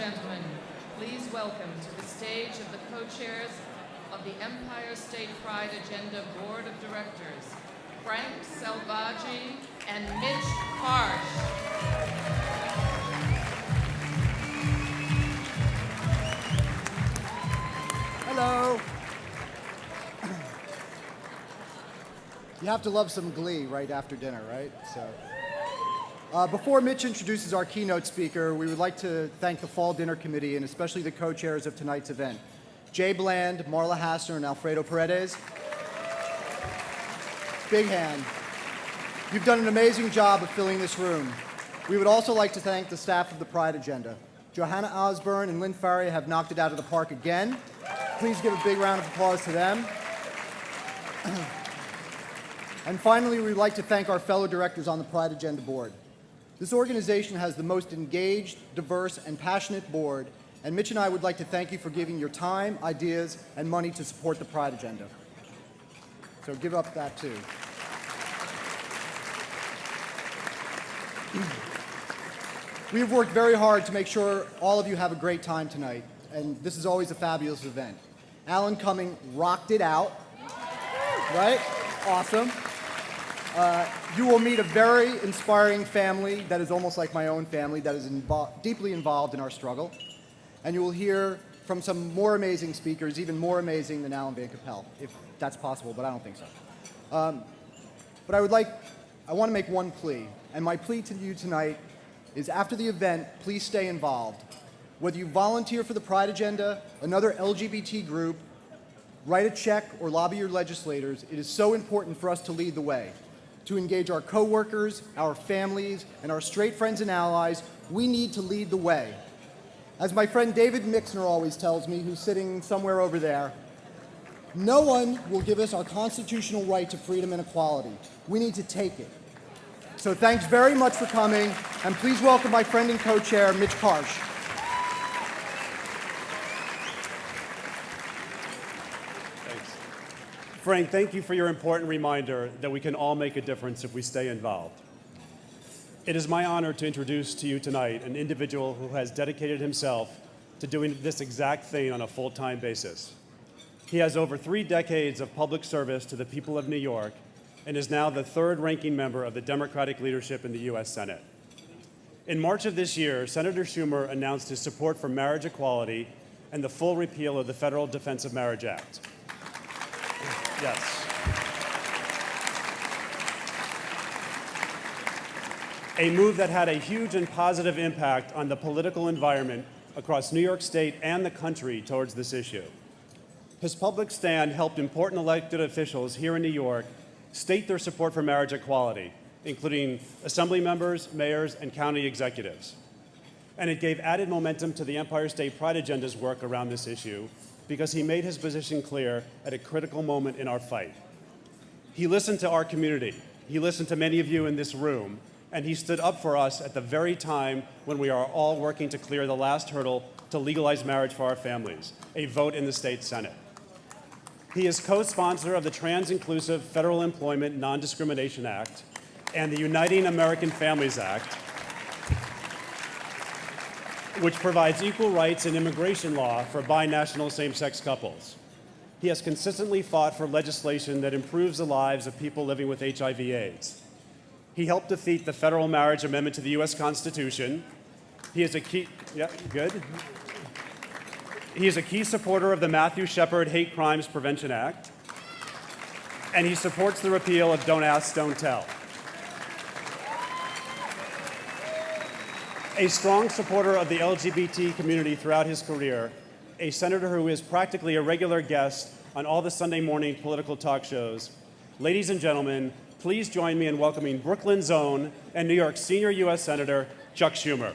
gentlemen, please welcome to the stage of the co-chairs of the Empire State Pride Agenda Board of Directors, Frank Selvaggi and Mitch Karsch. Hello. You have to love some glee right after dinner, right? Before Mitch introduces our keynote speaker, we would like to thank the Fall Dinner Committee and especially the co-chairs of tonight's event, Jay Bland, Marla Hassner, and Alfredo Paredes. Big hand. You've done an amazing job of filling this room. We would also like to thank the staff of the Pride Agenda. Johanna Osborne and Lynn Farrier have knocked it out of the park again. Please give a big round of applause to them. And finally, we'd like to thank our fellow directors on the Pride Agenda Board. This organization has the most engaged, diverse, and passionate board, and Mitch and I would like to thank you for giving your time, ideas, and money to support the Pride Agenda. So give up that too. We have worked very hard to make sure all of you have a great time tonight, and this is always a fabulous event. Alan Cumming rocked it out, right? Awesome. You will meet a very inspiring family that is almost like my own family, that is deeply involved in our struggle. And you will hear from some more amazing speakers, even more amazing than Alan Van Capel, if that's possible, but I don't think so. But I want to make one plea, and my plea to you tonight is after the event, please stay involved. Whether you volunteer for the Pride Agenda, another LGBT group, write a check, or lobby your legislators, it is so important for us to lead the way. To engage our coworkers, our families, and our straight friends and allies, we need to lead the way. As my friend David Mixner always tells me, who's sitting somewhere over there, no one will give us our constitutional right to freedom and equality. We need to take it. So thanks very much for coming, and please welcome my friend and co-chair, Mitch Karsch. Frank, thank you for your important reminder that we can all make a difference if we stay involved. It is my honor to introduce to you tonight an individual who has dedicated himself to doing this exact thing on a full-time basis. He has over 3 decades of public service to the people of New York and is now the 3rd ranking member of the Democratic leadership in the U.S. Senate. In March of this year, Senator Schumer announced his support for marriage equality and the full repeal of the Federal Defense of Marriage Act. Yes. A move that had a huge and positive impact on the political environment across New York State and the country towards this issue. His public stand helped important elected officials here in New York state their support for marriage equality, including assembly members, mayors, and county executives. And it gave added momentum to the Empire State Pride Agenda's work around this issue, because he made his position clear at a critical moment in our fight. He listened to our community. He listened to many of you in this room, and he stood up for us at the very time when we are all working to clear the last hurdle to legalize marriage for our families, a vote in the state Senate. He is co-sponsor of the Trans-Inclusive Federal Employment Non-Discrimination Act and the Uniting American Families Act, which provides equal rights in immigration law for binational same-sex couples. He has consistently fought for legislation that improves the lives of people living with HIV/AIDS. He helped defeat the federal marriage amendment to the U.S. Constitution. He is a key supporter of the Matthew Shepard Hate Crimes Prevention Act, and he supports the repeal of Don't Ask, Don't Tell. A strong supporter of the LGBT community throughout his career, a senator who is practically a regular guest on all the Sunday morning political talk shows, ladies and gentlemen, please join me in welcoming Brooklyn's own and New York's senior U.S. Senator, Chuck Schumer.